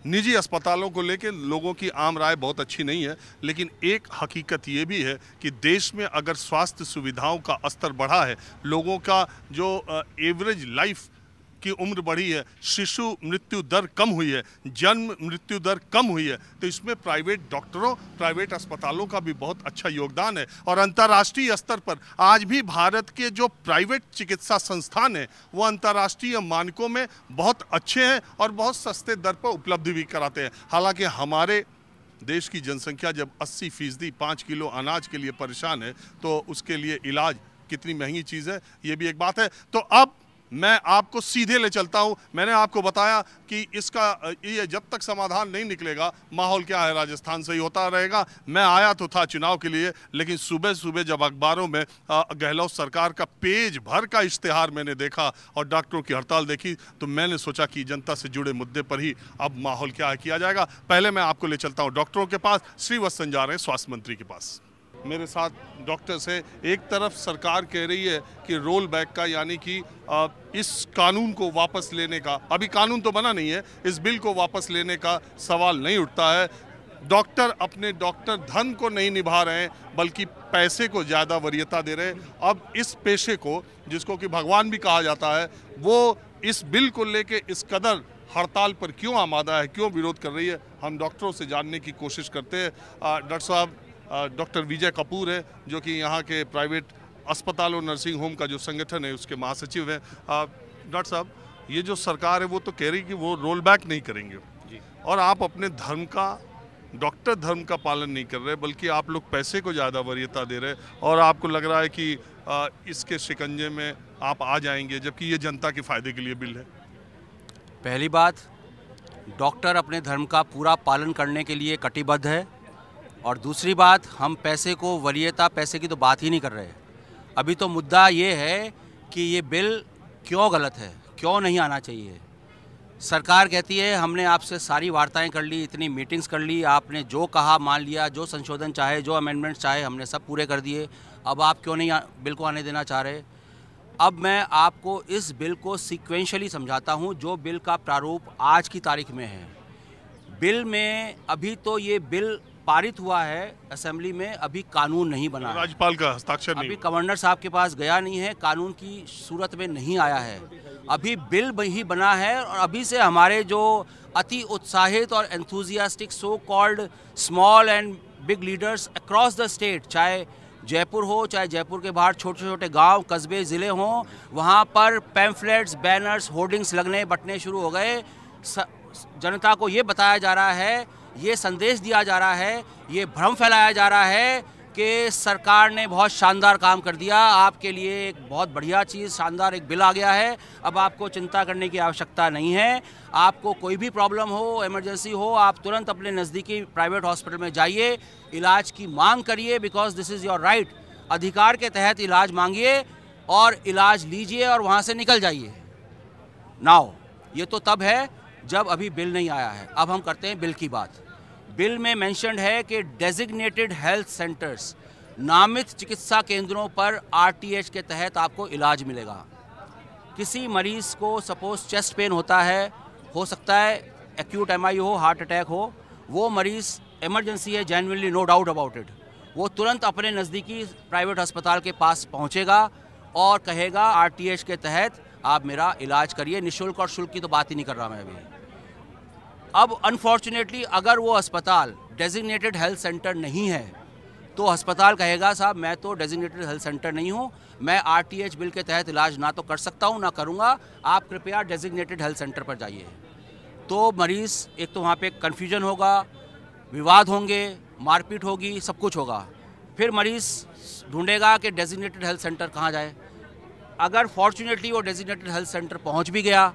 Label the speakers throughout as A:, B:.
A: निजी अस्पतालों को लेकर लोगों की आम राय बहुत अच्छी नहीं है, लेकिन एक हकीकत ये भी है कि देश में अगर स्वास्थ्य सुविधाओं का स्तर बढ़ा है, लोगों का जो एवरेज लाइफ की उम्र बढ़ी है, शिशु मृत्यु दर कम हुई है, जन्म मृत्यु दर कम हुई है, तो इसमें प्राइवेट डॉक्टरों, प्राइवेट अस्पतालों का भी बहुत अच्छा योगदान है। और अंतर्राष्ट्रीय स्तर पर आज भी भारत के जो प्राइवेट चिकित्सा संस्थान हैं वो अंतर्राष्ट्रीय मानकों में बहुत अच्छे हैं और बहुत सस्ते दर पर उपलब्ध भी कराते हैं। हालांकि हमारे देश की जनसंख्या जब 80% 5 किलो अनाज के लिए परेशान है, तो उसके लिए इलाज कितनी महंगी चीज़ है, ये भी एक बात है। तो अब मैं आपको सीधे ले चलता हूं। मैंने आपको बताया कि इसका ये जब तक समाधान नहीं निकलेगा, माहौल क्या है राजस्थान से ही होता रहेगा। मैं आया तो था चुनाव के लिए, लेकिन सुबह सुबह जब अखबारों में गहलोत सरकार का पेज भर का इश्तेहार मैंने देखा और डॉक्टरों की हड़ताल देखी, तो मैंने सोचा कि जनता से जुड़े मुद्दे पर ही अब माहौल क्या है किया जाएगा। पहले मैं आपको ले चलता हूँ डॉक्टरों के पास। श्रीवत्सन जा रहे हैं स्वास्थ्य मंत्री के पास। मेरे साथ डॉक्टर्स है। एक तरफ सरकार कह रही है कि रोल बैक का, यानी कि इस कानून को वापस लेने का, अभी कानून तो बना नहीं है, इस बिल को वापस लेने का सवाल नहीं उठता है। डॉक्टर अपने डॉक्टर धर्म को नहीं निभा रहे हैं, बल्कि पैसे को ज़्यादा वरीयता दे रहे हैं। अब इस पेशे को, जिसको कि भगवान भी कहा जाता है, वो इस बिल को लेके इस कदर हड़ताल पर क्यों आमादा है, क्यों विरोध कर रही है, हम डॉक्टरों से जानने की कोशिश करते हैं। डॉक्टर साहब, डॉक्टर विजय कपूर है, जो कि यहाँ के प्राइवेट अस्पताल और नर्सिंग होम का जो संगठन है उसके महासचिव हैं। डॉक्टर साहब, ये जो सरकार है वो तो कह रही कि वो रोल बैक नहीं करेंगे जी, और आप अपने धर्म का, डॉक्टर धर्म का पालन नहीं कर रहे, बल्कि आप लोग पैसे को ज़्यादा वरीयता दे रहे, और आपको लग रहा है कि इसके शिकंजे में आप आ जाएंगे, जबकि ये जनता के फ़ायदे के लिए बिल है।
B: पहली बात, डॉक्टर अपने धर्म का पूरा पालन करने के लिए कटिबद्ध है, और दूसरी बात, हम पैसे को वरीयता, पैसे की तो बात ही नहीं कर रहे। अभी तो मुद्दा ये है कि ये बिल क्यों गलत है, क्यों नहीं आना चाहिए। सरकार कहती है हमने आपसे सारी वार्ताएं कर ली, इतनी मीटिंग्स कर ली, आपने जो कहा मान लिया, जो संशोधन चाहे, जो अमेंडमेंट्स चाहे हमने सब पूरे कर दिए, अब आप क्यों नहीं बिल को आने देना चाह रहे। अब मैं आपको इस बिल को सीक्वेंशली समझाता हूँ। जो बिल का प्रारूप आज की तारीख में है, बिल में अभी तो ये बिल पारित हुआ है असेंबली में, अभी कानून नहीं बना,
A: राज्यपाल का हस्ताक्षर नहीं,
B: अभी गवर्नर साहब के पास गया नहीं है, कानून की सूरत में नहीं आया है, अभी बिल ही बना है। और अभी से हमारे जो अति उत्साहित और enthusiastic so called small and big leaders across the state, चाहे जयपुर हो, चाहे जयपुर के बाहर छोटे छोटे गांव, कस्बे, ज़िले हों, वहाँ पर पैम्फलेट्स, बैनर्स, होर्डिंग्स लगने बटने शुरू हो गए। जनता को ये बताया जा रहा है, ये संदेश दिया जा रहा है, ये भ्रम फैलाया जा रहा है कि सरकार ने बहुत शानदार काम कर दिया, आपके लिए एक बहुत बढ़िया चीज़, शानदार एक बिल आ गया है, अब आपको चिंता करने की आवश्यकता नहीं है। आपको कोई भी प्रॉब्लम हो, इमरजेंसी हो, आप तुरंत अपने नज़दीकी प्राइवेट हॉस्पिटल में जाइए, इलाज की मांग करिए, because this is your right. अधिकार के तहत इलाज मांगिए और इलाज लीजिए और वहाँ से निकल जाइए। नाउ ये तो तब है जब अभी बिल नहीं आया है। अब हम करते हैं बिल की बात। बिल में मेंशन्ड है कि डेजिग्नेटेड हेल्थ सेंटर्स, नामित चिकित्सा केंद्रों पर आरटीएच के तहत आपको इलाज मिलेगा। किसी मरीज़ को सपोज चेस्ट पेन होता है, हो सकता है एक्यूट एमआई हो, हार्ट अटैक हो, वो मरीज़ इमरजेंसी है, genuinely, no doubt about it, वो तुरंत अपने नज़दीकी प्राइवेट अस्पताल के पास पहुंचेगा और कहेगा आरटीएच के तहत आप मेरा इलाज करिए, निःशुल्क। और शुल्क की तो बात ही नहीं कर रहा मैं अभी। अब अनफॉर्चुनेटली अगर वो अस्पताल डेजिग्नेटेड हेल्थ सेंटर नहीं है, तो अस्पताल कहेगा साहब मैं तो डेजिग्नेटेड हेल्थ सेंटर नहीं हूँ, मैं आरटीएच बिल के तहत इलाज ना तो कर सकता हूँ ना करूँगा, आप कृपया डेजिग्नेटेड हेल्थ सेंटर पर जाइए। तो मरीज़, एक तो वहाँ पे कन्फ्यूजन होगा, विवाद होंगे, मारपीट होगी, सब कुछ होगा। फिर मरीज़ ढूंढेगा कि डेजिग्नेटेड हेल्थ सेंटर कहाँ जाए। अगर फॉर्चुनेटली वो डेजिग्नेटेड हेल्थ सेंटर पहुँच भी गया,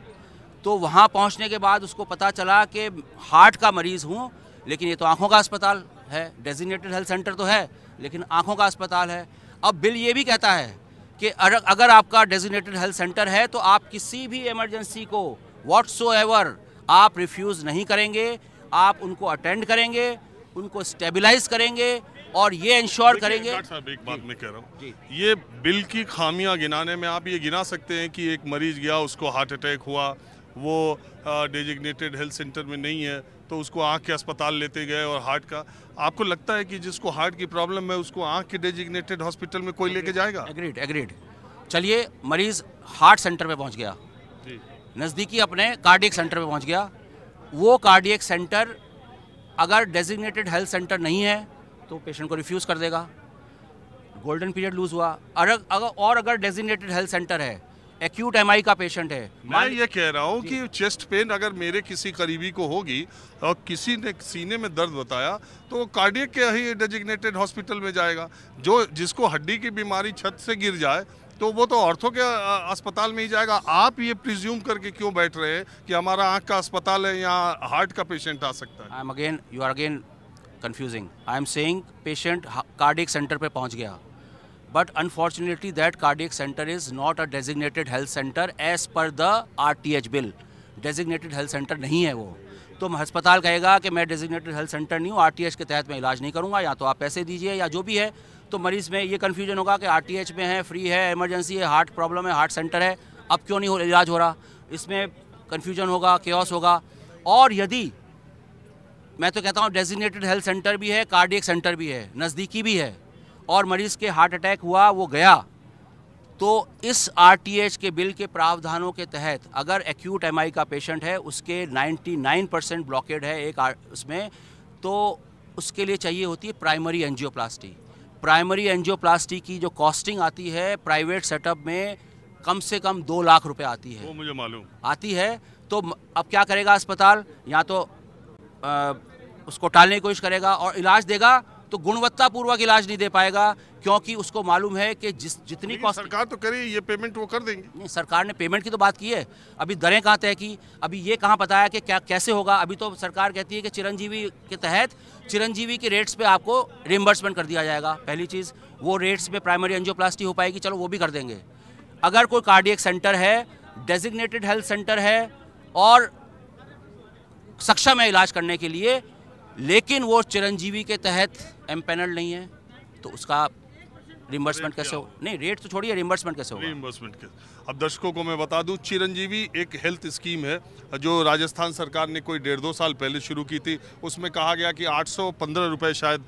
B: तो वहाँ पहुँचने के बाद उसको पता चला कि हार्ट का मरीज़ हूँ, लेकिन ये तो आँखों का अस्पताल है, डेजिग्नेटेड हेल्थ सेंटर तो है लेकिन आँखों का अस्पताल है। अब बिल ये भी कहता है कि अगर आपका डेजिग्नेटेड हेल्थ सेंटर है तो आप किसी भी इमरजेंसी को व्हाटसोएवर आप रिफ्यूज़ नहीं करेंगे, आप उनको अटेंड करेंगे, उनको स्टेबलाइज करेंगे और ये इंश्योर करेंगे।
A: डॉक्टर साहब, एक बात मैं कह रहा हूँ, ये बिल की खामियां गिनाने में आप ये गिना सकते हैं कि एक मरीज गया, उसको हार्ट अटैक हुआ, वो डेजिग्नेटेड हेल्थ सेंटर में नहीं है, तो उसको आँख के अस्पताल लेते गए। और हार्ट का आपको लगता है कि जिसको हार्ट की प्रॉब्लम है उसको आँख के डेजिग्नेटेड हॉस्पिटल में कोई लेके जाएगा?
B: एग्रीड। चलिए, मरीज हार्ट सेंटर पे पहुंच गया, नज़दीकी अपने कार्डियक सेंटर पे पहुंच गया। वो कार्डियक सेंटर अगर डेजिग्नेटेड हेल्थ सेंटर नहीं है तो पेशेंट को रिफ्यूज़ कर देगा, गोल्डन पीरियड लूज हुआ। अगर डेजिग्नेटेड हेल्थ सेंटर है, एक्यूट एमआई का पेशेंट है,
A: मैं ये कह रहा हूँ कि चेस्ट पेन अगर मेरे किसी करीबी को होगी और किसी ने सीने में दर्द बताया तो वो कार्डियक के ही डेजिग्नेटेड हॉस्पिटल में जाएगा। जिसको हड्डी की बीमारी छत से गिर जाए तो वो तो ऑर्थो के अस्पताल में ही जाएगा। आप ये प्रिज्यूम करके क्यों बैठ रहे हैं कि हमारा आँख का अस्पताल है, यहाँ हार्ट का पेशेंट आ सकता है?
B: You are again confusing. I am saying patient cardiac centre पे पहुंच गया, but unfortunately that cardiac center is not a designated health center as per the RTH bill. designated health center नहीं है वो, तो अस्पताल कहेगा कि मैं designated health center नहीं हूँ, RTH के तहत मैं इलाज नहीं करूँगा, या तो आप पैसे दीजिए या जो भी है। तो मरीज़ में ये कन्फ्यूजन होगा कि RTH में है, फ्री है, इमरजेंसी है, हार्ट प्रॉब्लम है, हार्ट सेंटर है, अब क्यों नहीं इलाज हो रहा, इसमें कन्फ्यूजन होगा, केओस होगा। और यदि मैं तो कहता हूँ डेजिग्नेटेड हेल्थ सेंटर भी है, कार्डियक सेंटर भी है, नज़दीकी भी है, और मरीज़ के हार्ट अटैक हुआ, वो गया, तो इस RTH के बिल के प्रावधानों के तहत अगर एक्यूट एमआई का पेशेंट है, उसके 99% ब्लॉकेड है एक उसमें, तो उसके लिए चाहिए होती है प्राइमरी एंजियोप्लास्टी। प्राइमरी एंजियोप्लास्टी की जो कॉस्टिंग आती है प्राइवेट सेटअप में कम से कम 2 लाख रुपए आती है,
A: वो मुझे मालूम
B: आती है। तो अब क्या करेगा अस्पताल, या तो उसको टालने की कोशिश करेगा और इलाज देगा तो गुणवत्तापूर्वक इलाज नहीं दे पाएगा, क्योंकि उसको मालूम है कि जितनी कॉस्ट
A: सरकार तो करे ये पेमेंट वो कर देंगे।
B: नहीं, सरकार ने पेमेंट की तो बात की है, अभी दरें कहाँ तय की, अभी ये कहाँ पता है कि क्या कैसे होगा। अभी तो सरकार कहती है कि चिरंजीवी के तहत चिरंजीवी के रेट्स पे आपको रिम्बर्समेंट कर दिया जाएगा। पहली चीज़, वो रेट्स में प्राइमरी एंजियोप्लास्टी हो पाएगी, चलो वो भी कर देंगे। अगर कोई कार्डियक सेंटर है, डेजिग्नेटेड हेल्थ सेंटर है और सक्षम है इलाज करने के लिए, लेकिन वो चिरंजीवी के तहत एम्पैनल्ड नहीं है, तो उसका रिम्बर्समेंट कैसे हो? नहीं, रेट तो छोड़िए, रिम्बर्समेंट कैसे होगा?
A: रिइंबर्समेंट के अब दर्शकों को मैं बता दूं, चिरंजीवी एक हेल्थ स्कीम है जो राजस्थान सरकार ने कोई 1.5-2 साल पहले शुरू की थी। उसमें कहा गया कि 815 रुपए शायद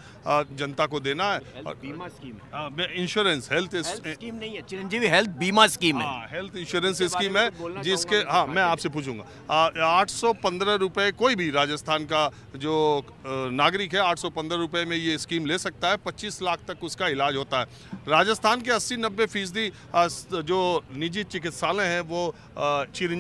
A: जनता को देना है।
C: बीमा स्कीम है,
A: इंश्योरेंस हेल्थ
C: स्कीम नहीं है, चिरंजीवी हेल्थ बीमा स्कीम है।
A: हेल्थ इंश्योरेंस स्कीम है जिसके मैं आपसे पूछूंगा 815 रुपए कोई भी राजस्थान का जो नागरिक है 815 रुपए में ये स्कीम ले सकता है। 25 लाख तक उसका इलाज होता है। राजस्थान के 80-90% जो निजी चिकित्सालय हैं वो चिरंजीवी